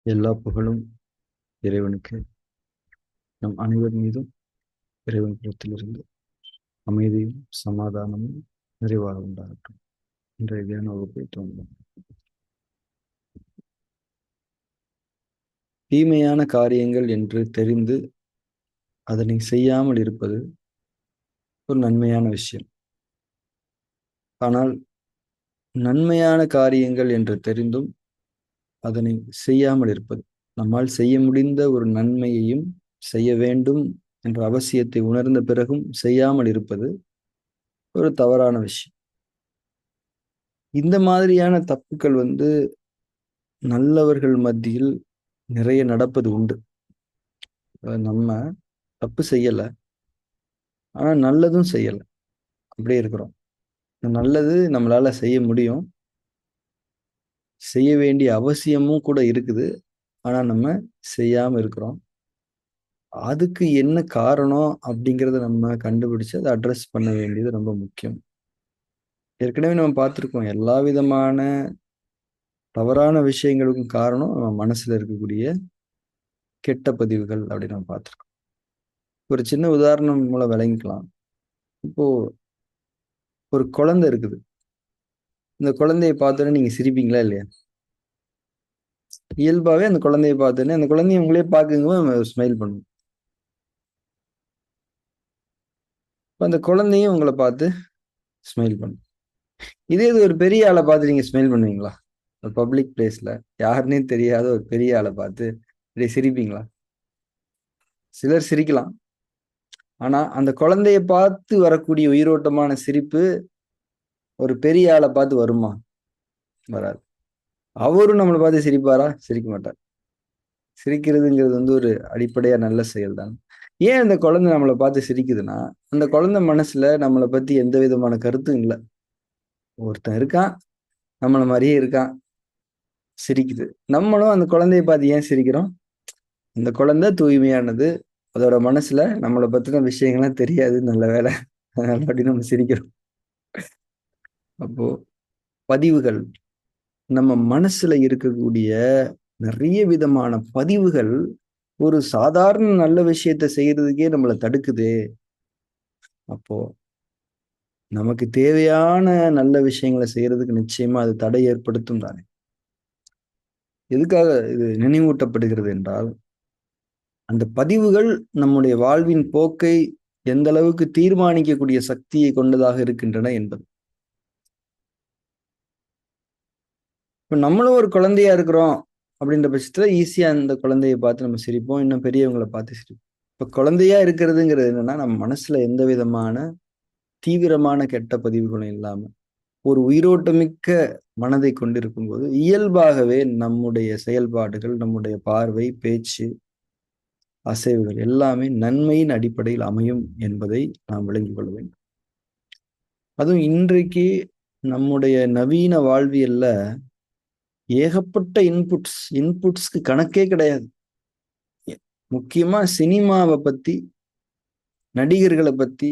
எல்லா புகழும் இறைவனுக்கு. நம் அனைவர் மீதும் இறைவன் புறத்திலிருந்து அமைதியும் சமாதானமும் நிறைவாக உண்டாகட்டும். இன்றைய தியான வகுப்பை துவங்குவோம். தீமையான காரியங்கள் என்று தெரிந்து அதனை செய்யாமல் இருப்பது ஒரு நன்மையான விஷயம். ஆனால் நன்மையான காரியங்கள் என்று தெரிந்தும் அதனை செய்யாமல் இருப்பது, நம்மால் செய்ய முடிந்த ஒரு நன்மையையும் செய்ய வேண்டும் என்ற அவசியத்தை உணர்ந்த பிறகும் செய்யாமல் இருப்பது ஒரு தவறான விஷயம். இந்த மாதிரியான தப்புக்கள் நல்லவர்கள் மத்தியில் நிறைய நடப்பது உண்டு. நம்ம தப்பு செய்யல, ஆனா நல்லதும் செய்யல, அப்படியே இருக்கிறோம். நல்லது நம்மளால செய்ய முடியும், செய்ய வேண்டிய அவசியமும் கூட இருக்குது, ஆனா நம்ம செய்யாம இருக்கிறோம். அதுக்கு என்ன காரணம் அப்படிங்கிறத நம்ம கண்டுபிடிச்சு அதை அட்ரஸ் பண்ண வேண்டியது ரொம்ப முக்கியம். ஏற்கனவே நம்ம பார்த்துருக்கோம், எல்லா விதமான தவறான விஷயங்களுக்கும் காரணம் நம்ம மனசுல இருக்கக்கூடிய கெட்ட பதிவுகள் அப்படின்னு நம்ம பார்த்துருக்கோம். ஒரு சின்ன உதாரணம் மூலம் விளங்கிக்கலாம். இப்போ ஒரு குழந்தை இருக்குது. இந்த குழந்தைய பார்த்தோன்னே நீங்க சிரிப்பீங்களா இல்லையா? இயல்பாவே அந்த குழந்தைய பார்த்தோன்னே அந்த குழந்தைய உங்களே பார்க்குங்க ஸ்மைல் பண்ணும். அந்த குழந்தையும் உங்களை பார்த்து ஸ்மைல் பண்ணும். இதே இது ஒரு பெரிய ஆளை பார்த்து நீங்க ஸ்மைல் பண்ணுவீங்களா? ஒரு பப்ளிக் பிளேஸ்ல யாருன்னே தெரியாத ஒரு பெரிய ஆளை பார்த்து இப்படி சிரிப்பீங்களா? சிலர் சிரிக்கலாம். ஆனா அந்த குழந்தைய பார்த்து வரக்கூடிய உயிரோட்டமான சிரிப்பு ஒரு பெரிய ஆளை பார்த்து வருமா? வராது. அவரும் நம்மளை பார்த்து சிரிப்பாரா? சிரிக்க மாட்டார். சிரிக்கிறதுங்கிறது ஒரு அடிப்படையா நல்ல செயல் தான். ஏன் அந்த குழந்தை நம்மளை பார்த்து சிரிக்குதுன்னா, அந்த குழந்தை மனசுல நம்மளை பத்தி எந்த விதமான கருத்தும் இல்லை. ஒருத்தன் இருக்கான், நம்மளை மாதிரியே இருக்கான், சிரிக்குது. நம்மளும் அந்த குழந்தைய பார்த்து ஏன் சிரிக்கிறோம்? இந்த குழந்தை தூய்மையானது, அதோட மனசுல நம்மளை பத்தின விஷயங்கள்லாம் தெரியாது, நல்ல வேலை, அதனால அப்படி நம்ம சிரிக்கிறோம். அப்போ பதிவுகள், நம்ம மனசுல இருக்கக்கூடிய நிறைய விதமான பதிவுகள் ஒரு சாதாரண நல்ல விஷயத்த செய்யறதுக்கே நம்மளை தடுக்குது. அப்போ நமக்கு தேவையான நல்ல விஷயங்களை செய்யறதுக்கு நிச்சயமா அது தடை ஏற்படுத்தும் தானே. எதுக்காக இது நினைவூட்டப்படுகிறது என்றால், அந்த பதிவுகள் நம்முடைய வாழ்வின் போக்கை எந்த அளவுக்கு தீர்மானிக்கக்கூடிய சக்தியை கொண்டதாக இருக்கின்றன என்பது. இப்ப நம்மளும் ஒரு குழந்தையா இருக்கிறோம் அப்படின்ற பட்சத்துல ஈஸியா அந்த குழந்தையை பார்த்து நம்ம சிரிப்போம், இன்னும் பெரியவங்களை பார்த்து சிரிப்போம். இப்ப குழந்தையா இருக்கிறதுங்கிறது என்னன்னா, நம்ம மனசுல எந்த விதமான தீவிரமான கெட்ட பதிவுகளும் இல்லாம ஒரு உயிரோட்டமிக்க மனதை கொண்டிருக்கும் போது இயல்பாகவே நம்முடைய செயல்பாடுகள், நம்முடைய பார்வை, பேச்சு, அசைவுகள் எல்லாமே நன்மையின் அடிப்படையில் அமையும் என்பதை நாம் விளங்கிக் கொள்ள வேண்டும். அதுவும் இன்றைக்கு நம்முடைய நவீன வாழ்வியல்ல ஏகப்பட்ட இன்புட்ஸ்க்கு கணக்கே கிடையாது. முக்கியமா சினிமாவை பத்தி, நடிகர்களை பத்தி,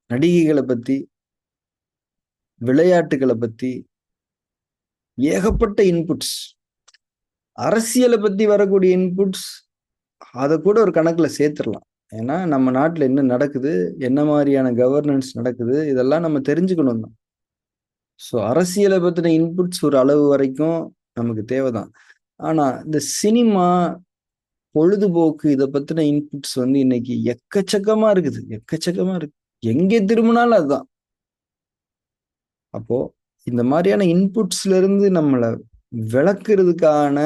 நடிகைகளை பத்தி, விளையாட்டுகளை பத்தி ஏகப்பட்ட இன்புட்ஸ். அரசியலை பத்தி வரக்கூடிய இன்புட்ஸ் அதை கூட ஒரு கணக்குல சேர்த்துடலாம். ஏன்னா நம்ம நாட்டுல என்ன நடக்குது, என்ன மாதிரியான கவர்னன்ஸ் நடக்குது, இதெல்லாம் நம்ம தெரிஞ்சுக்கணும் தான். ஸோ அரசியலை பத்தின இன்புட்ஸ் ஒரு அளவு வரைக்கும் நமக்கு தேவைதான். ஆனா இந்த சினிமா, பொழுதுபோக்கு இதை பத்தின இன்புட்ஸ் இன்னைக்கு எக்கச்சக்கமா இருக்குது, எக்கச்சக்கமா இருக்கு. எங்கே திரும்பினாலும் அதுதான். அப்போ இந்த மாதிரியான இன்புட்ஸ்ல இருந்து நம்மளை விளக்குறதுக்கான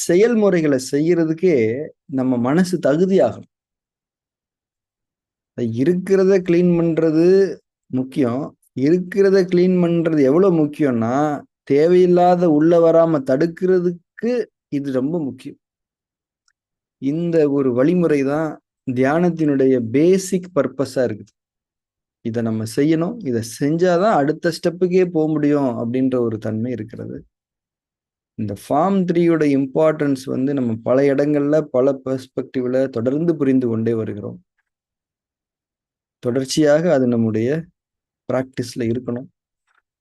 செயல்முறைகளை செய்யறதுக்கே நம்ம மனசு தகுதியாகும். இருக்கிறத கிளீன் பண்றது முக்கியம். இருக்கிறத கிளீன் பண்றது எவ்வளவு முக்கியம்னா, தேவையில்லாத உள்ள வராம தடுக்கிறதுக்கு இது ரொம்ப முக்கியம். இந்த ஒரு வழிமுறை தான் தியானத்தினுடைய பேசிக் பர்பஸா இருக்குது. இதை நம்ம செய்யணும், இதை செஞ்சாதான் அடுத்த ஸ்டெப்புக்கே போக முடியும் அப்படின்ற ஒரு தன்மை இருக்கிறது. இந்த ஃபார்ம் 3யோட இம்பார்ட்டன்ஸ் நம்ம பல இடங்கள்ல பல பெர்ஸ்பெக்டிவ்ல தொடர்ந்து புரிந்து கொண்டே வருகிறோம். தொடர்ச்சியாக அது நம்முடைய பிராக்டிஸ்ல இருக்கணும்.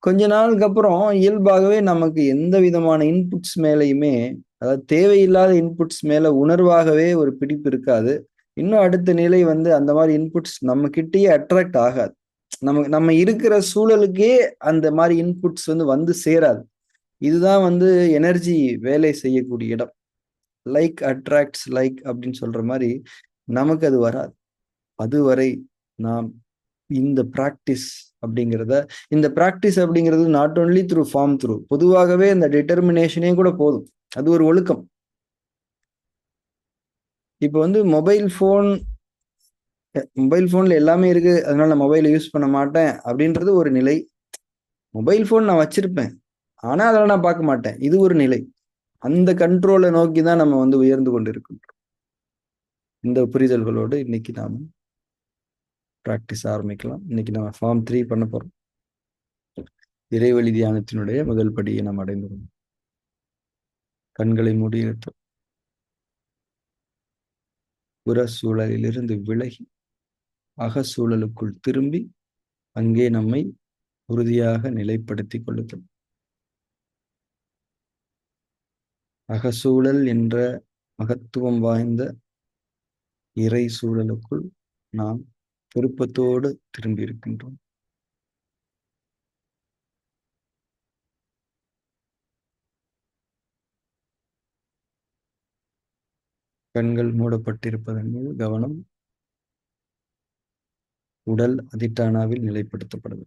கொஞ்ச நாளுக்கு அப்புறம் இயல்பாகவே நமக்கு எந்த விதமான இன்புட்ஸ் மேலையுமே அதாவது தேவையில்லாத இன்புட்ஸ் மேல உணர்வாகவே ஒரு பிடிப்பு இருக்காது. இன்னும் அடுத்த நிலை வந்து அந்த மாதிரி இன்புட்ஸ் நம்ம கிட்டயே அட்ராக்ட் ஆகாது. நம்ம இருக்கிற சூழலுக்கே அந்த மாதிரி இன்புட்ஸ் வந்து சேராது. இதுதான் வந்து எனர்ஜி வேலை செய்யக்கூடிய இடம். லைக் அட்ராக்ட்ஸ் லைக் அப்படின்னு சொல்ற மாதிரி நமக்கு அது வராது. அதுவரை நாம் இந்த பிராக்டிஸ் அப்படிங்கிறத இந்த பிராக்டிஸ் அப்படிங்கிறது not only through form through, பொதுவாகவே இந்த டிட்டர்மினேஷனே கூட போதும். அது ஒரு ஒழுக்கம். இப்போ வந்து மொபைல் போன்ல எல்லாமே இருக்கு, அதனால நான் மொபைலை யூஸ் பண்ண மாட்டேன் அப்படின்றது ஒரு நிலை. மொபைல் போன் நான் வச்சிருப்பேன், ஆனா அதெல்லாம் நான் பார்க்க மாட்டேன், இது ஒரு நிலை. அந்த கண்ட்ரோலை நோக்கி தான் நம்ம வந்து உயர்ந்து கொண்டு இருக்கின்றோம். இந்த புரிதல்களோடு இன்னைக்கு நாம பிராக்டிஸ் ஆரம்பிக்கலாம். இன்னைக்கு நம்ம ஃபார்ம் 3 பண்ண போறோம். இறைவழி தியானத்தினுடைய முதல் படியை நாம் அடைந்துள்ளோம். கண்களை மூடி புற சூழலிலிருந்து விலகி அகசூழலுக்குள் திரும்பி அங்கே நம்மை உறுதியாக நிலைப்படுத்திக் கொள்ளுதல். அகசூழல் என்ற மகத்துவம் வாய்ந்த இறை சூழலுக்குள் நாம் விருப்பத்தோடு திரும்பி இருக்கின்றோம். கண்கள் மூடப்பட்டிருப்பதன் மீது கவனம் உடல் அதிட்டானாவில் நிலைப்படுத்தப்படுது.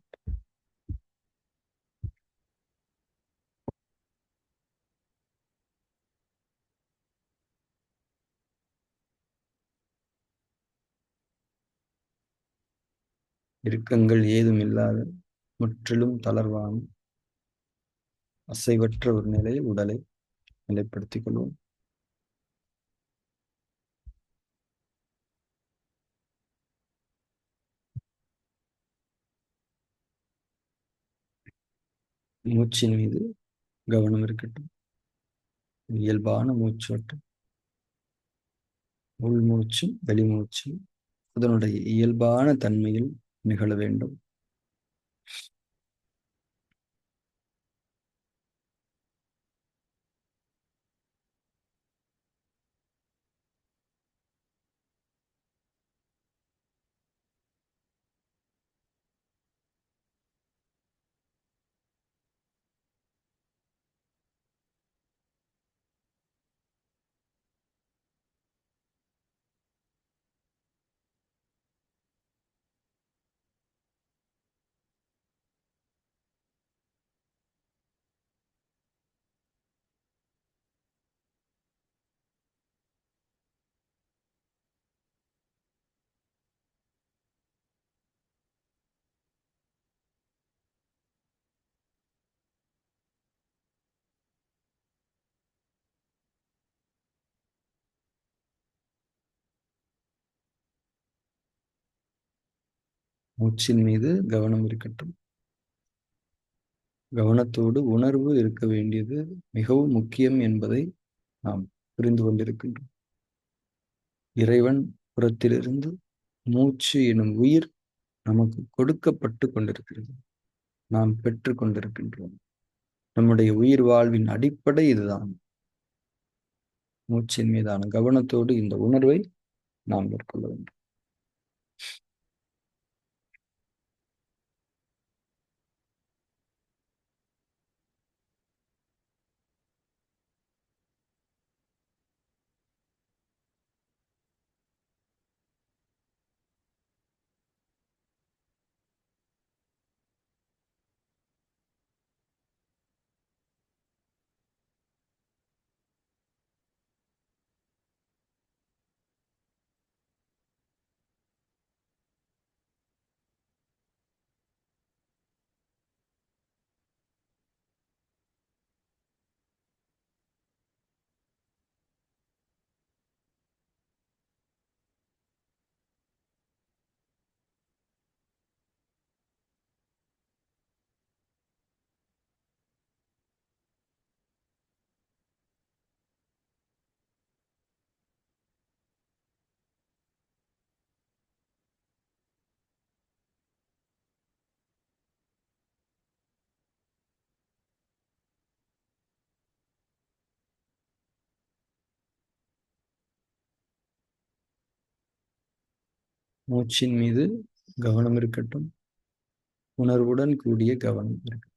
இறுக்கங்கள் ஏதும் இல்லாத முற்றிலும் தளர்வான அசைவற்ற ஒரு நிலையில் உடலை நிலைப்படுத்திக் கொள்வோம். மூச்சின் மீது கவனம் இருக்கட்டும். இயல்பான மூச்சோட்டம், உள்மூச்சும் வெளிமூச்சும் அதனுடைய இயல்பான தன்மையில் நிகழ வேண்டும். மூச்சின் மீது கவனம் இருக்கட்டும். கவனத்தோடு உணர்வு இருக்க வேண்டியது மிகவும் முக்கியம் என்பதை நாம் புரிந்து கொண்டிருக்கின்றோம். இறைவன் புறத்திலிருந்து மூச்சு எனும் உயிர் நமக்கு கொடுக்கப்பட்டு கொண்டிருக்கிறது, நாம் பெற்று கொண்டிருக்கின்றோம். நம்முடைய உயிர் வாழ்வின் அடிப்படை இதுதான். மூச்சின் மீதான கவனத்தோடு இந்த உணர்வை நாம் மேற்கொள்ள வேண்டும். மூச்சின் மீது கவனம் இருக்கட்டும். உணர்வுடன் கூடிய கவனம் இருக்கட்டும்.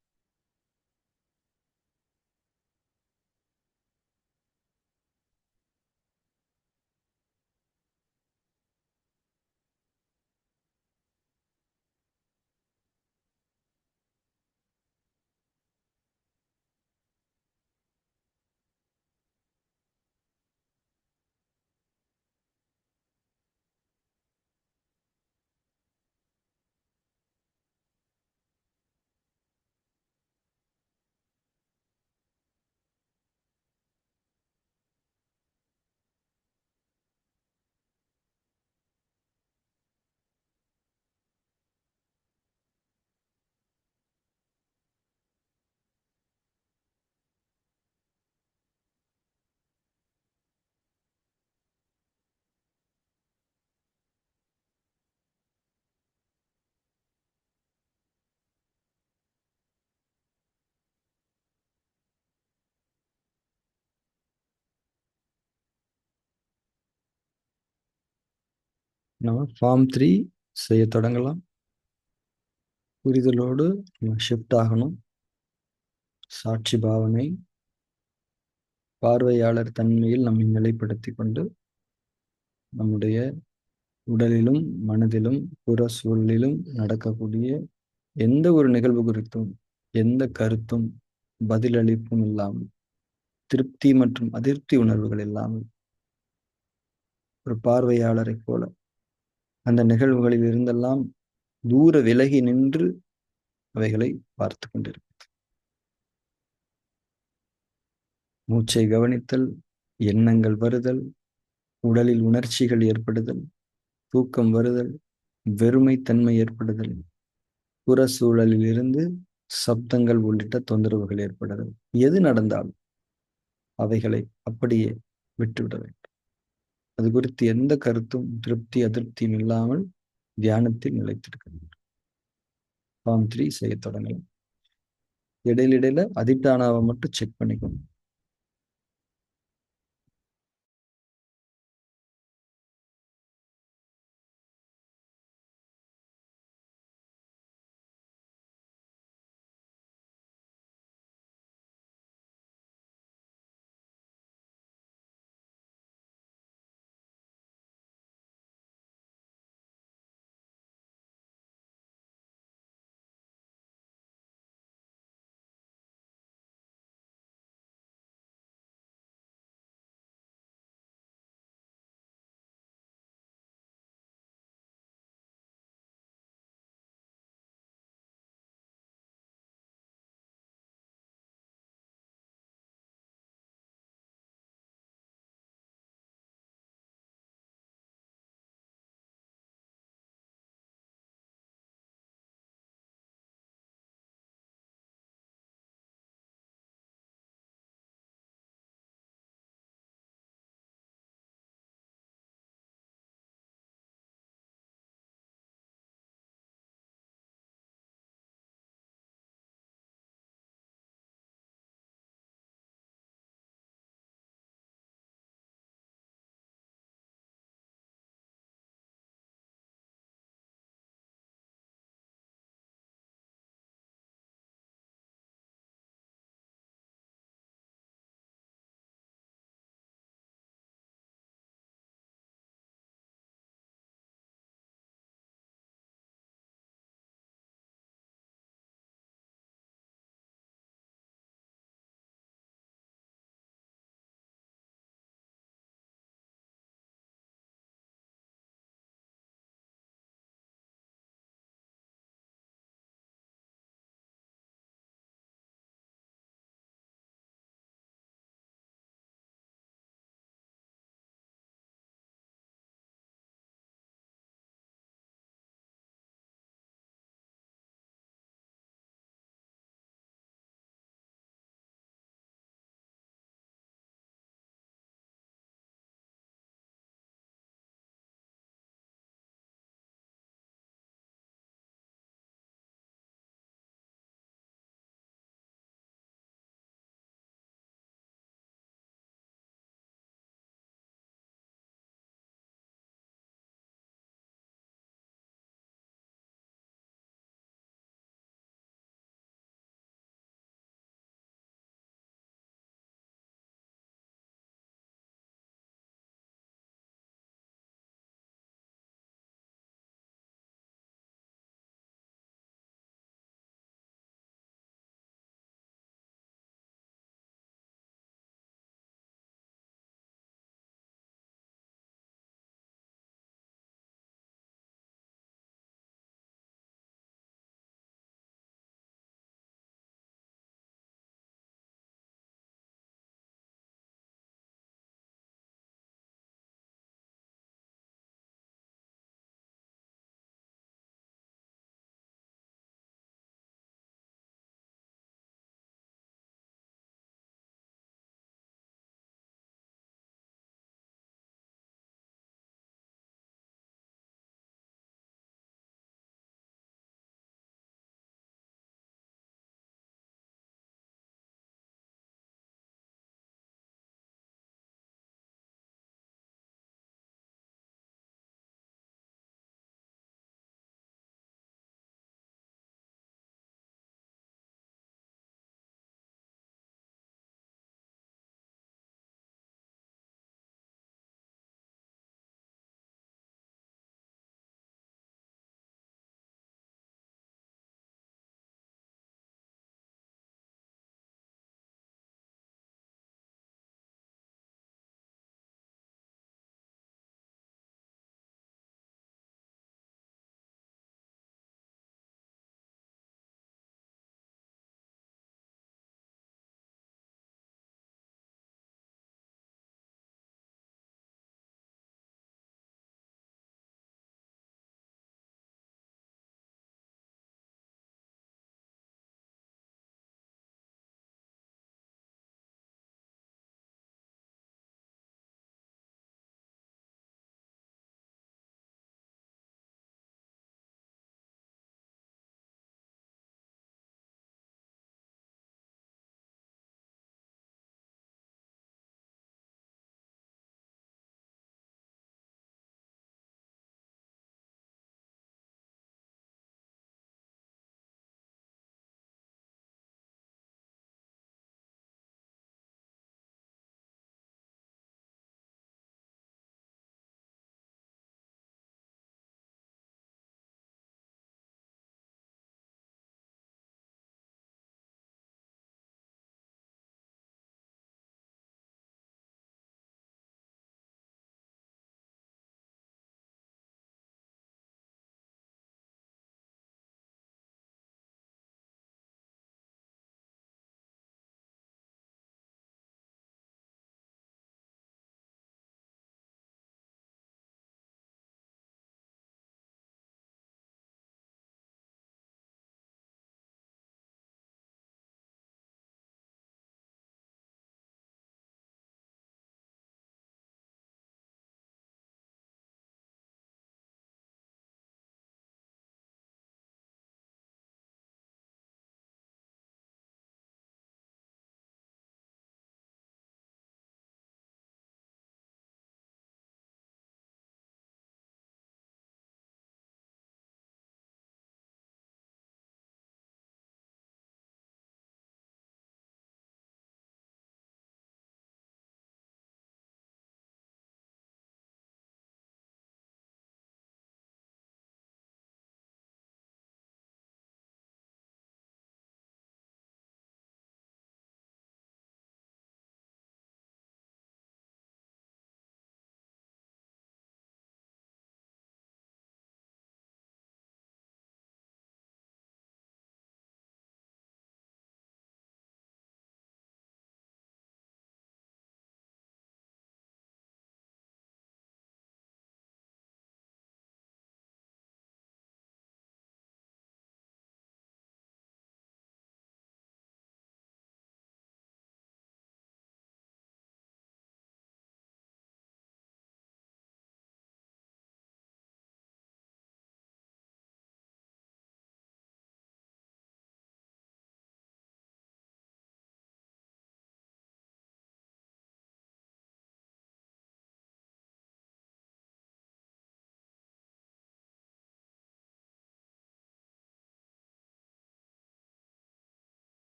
நம்ம ஃபார்ம் 3 செய்ய தொடங்கலாம். புரிதலோடு ஷிஃப்ட் ஆகணும். சாட்சி பாவனை, பார்வையாளர் தன்மையில் நம்மை நிலைப்படுத்தி கொண்டு நம்முடைய உடலிலும் மனதிலும் புற சூழலிலும் நடக்கக்கூடிய எந்த ஒரு நிகழ்வு குறித்தும் எந்த கருத்தும் பதிலளிப்பும் இல்லாமல், திருப்தி மற்றும் அதிருப்தி உணர்வுகள் இல்லாமல், ஒரு பார்வையாளரைப் போல அந்த நிகழ்வுகளில் இருந்தெல்லாம் தூர விலகி நின்று அவைகளை பார்த்து கொண்டிருக்கும். மூச்சை கவனித்தல், எண்ணங்கள் வருதல், உடலில் உணர்ச்சிகள் ஏற்படுதல், தூக்கம் வருதல், வெறுமைத்தன்மை ஏற்படுதல், புற சூழலில் இருந்து சப்தங்கள் உள்ளிட்ட தொந்தரவுகள் ஏற்படுதல், எது நடந்தாலும் அவைகளை அப்படியே விட்டுவிட வேண்டும். அது குறித்து எந்த கருத்தும் திருப்தி அதிருப்தியும் இல்லாமல் தியானத்தில் நிலைத்திருக்க வேண்டும். ஃபார்ம் 3 செய்ய தொடங்கலாம். இடையில அதிட்டானாவை மட்டும் செக் பண்ணிக்கணும்.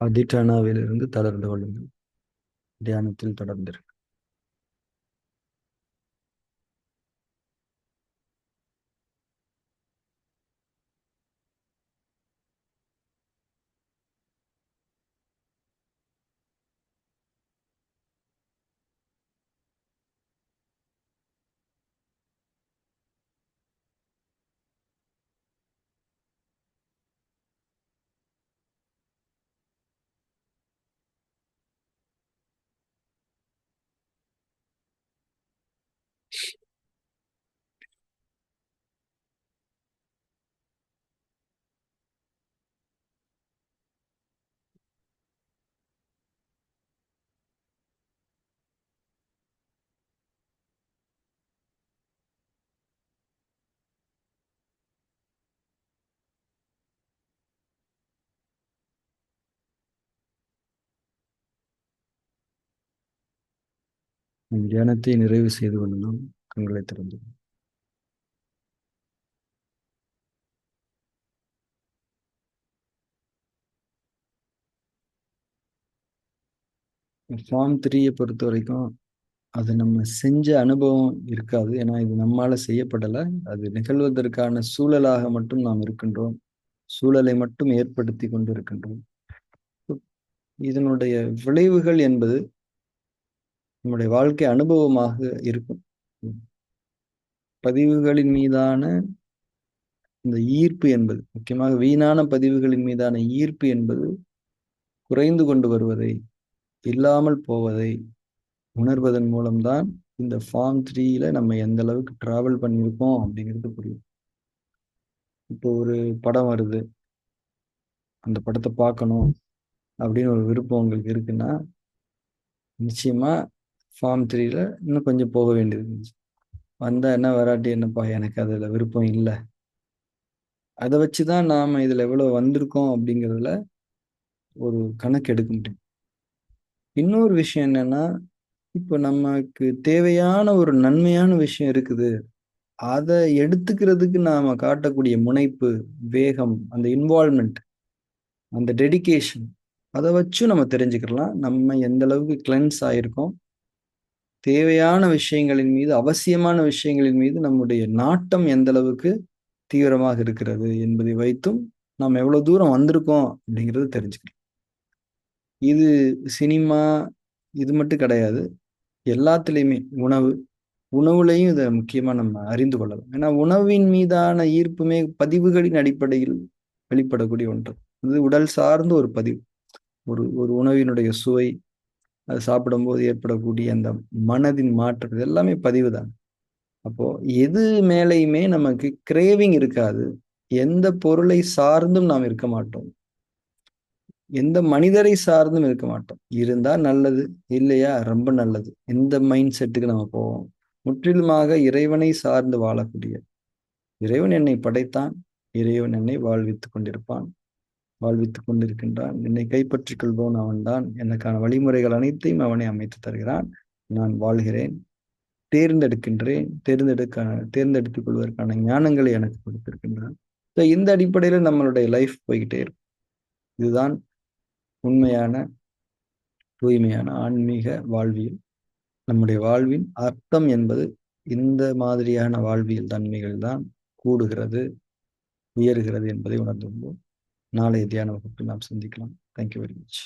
அதிட்டானாவிலிருந்து தளர்ந்து கொள்ளுங்கள். தியானத்தில் தொடர்ந்து தியானத்தை நிறைவு செய்து கொள்ளலாம். கண்களை திறந்து ஃபார்ம் 3 பொறுத்த வரைக்கும் அது நம்ம செஞ்ச அனுபவம் இருக்காது. ஏன்னா இது நம்மால செய்யப்படலை. அது நிகழ்வதற்கான சூழலாக மட்டும் நாம் இருக்கின்றோம். சூழலை மட்டும் ஏற்படுத்தி கொண்டு இருக்கின்றோம். இதனுடைய விளைவுகள் என்பது நம்முடைய வாழ்க்கை அனுபவமாக இருக்கும். பதிவுகளின் மீதான இந்த ஈர்ப்பு என்பது, முக்கியமாக வீணான பதிவுகளின் மீதான ஈர்ப்பு என்பது குறைந்து கொண்டு வருவதை, இல்லாமல் போவதை உணர்வதன் மூலம்தான் இந்த ஃபார்ம் 3ல நம்ம எந்த அளவுக்கு டிராவல் பண்ணியிருக்கோம் அப்படிங்கிறது புரியும். இப்போ ஒரு படம் வருது, அந்த படத்தை பார்க்கணும் அப்படின்னு ஒரு விருப்பம் உங்களுக்கு இருக்குன்னா, நிச்சயமா ஃபார்ம் 3ல இன்னும் கொஞ்சம் போக வேண்டியது இருந்துச்சு. வந்தா என்ன, வராட்டி என்னப்பா, எனக்கு அதில் விருப்பம் இல்லை. அதை வச்சுதான் நாம இதுல எவ்வளவு வந்திருக்கோம் அப்படிங்கிறதுல ஒரு கணக்கு எடுக்க முடியும். இன்னொரு விஷயம் என்னன்னா, இப்போ நமக்கு தேவையான ஒரு நன்மையான விஷயம் இருக்குது, அதை எடுத்துக்கிறதுக்கு நாம காட்டக்கூடிய முனைப்பு, வேகம், அந்த இன்வால்மெண்ட், அந்த டெடிகேஷன், அதை வச்சும் நம்ம தெரிஞ்சுக்கலாம் நம்ம எந்த அளவுக்கு கிளென்ஸ் ஆயிருக்கோம். தேவையான விஷயங்களின் மீது, அவசியமான விஷயங்களின் மீது நம்முடைய நாட்டம் எந்த அளவுக்கு தீவிரமாக இருக்கிறது என்பதை வைத்தும் நாம் எவ்வளவு தூரம் வந்திருக்கோம் அப்படிங்கிறது தெரிஞ்சுக்கலாம். இது சினிமா இது மட்டும் கிடையாது, எல்லாத்துலேயுமே உணவுலையும் இதை முக்கியமா நம்ம அறிந்து கொள்ளலாம். ஏன்னா உணவின் மீதான ஈர்ப்புமே பதிவுகளின் அடிப்படையில் வெளிப்படக்கூடிய ஒன்று. இது உடல் சார்ந்த ஒரு பதிவு. ஒரு ஒரு உணவினுடைய சுவை, அது சாப்பிடும்போது ஏற்படக்கூடிய அந்த மனதின் மாற்றம், இது எல்லாமே பதிவு தான். அப்போ எது மேலையுமே நமக்கு கிரேவிங் இருக்காது. எந்த பொருளை சார்ந்தும் நாம் இருக்க மாட்டோம். எந்த மனிதரை சார்ந்தும் இருக்க மாட்டோம். இருந்தா நல்லது, இல்லையா ரொம்ப நல்லது, இந்த மைண்ட் செட்டுக்கு நம்ம போவோம். முற்றிலுமாக இறைவனை சார்ந்து வாழக்கூடிய, இறைவன் என்னை படைத்தான், இறைவன் என்னை வாழ்வித்துக் கொண்டிருப்பான், வாழ்வித்துக் கொண்டிருக்கின்றான், என்னை கைப்பற்றிக் கொள்பவன் அவன்தான், எனக்கான வழிமுறைகள் அனைத்தையும் அவனை அமைத்து தருகிறான், நான் வாழ்கிறேன், தேர்ந்தெடுக்கின்றேன், தேர்ந்தெடுத்துக் கொள்வதற்கான ஞானங்களை எனக்கு கொடுத்திருக்கின்றான். இந்த அடிப்படையில் நம்மளுடைய லைஃப் போய்கிட்டே இருக்கும். இதுதான் உண்மையான தூய்மையான ஆன்மீக வாழ்வியல். நம்முடைய வாழ்வின் அர்த்தம் என்பது இந்த மாதிரியான வாழ்வியல் தன்மைகள் தான் கூடுகிறது, உயர்கிறது என்பதை உணர்ந்துள்ளோம். நாளைய தியான வகுப்பில் நாம் சந்திக்கலாம். Thank you very much.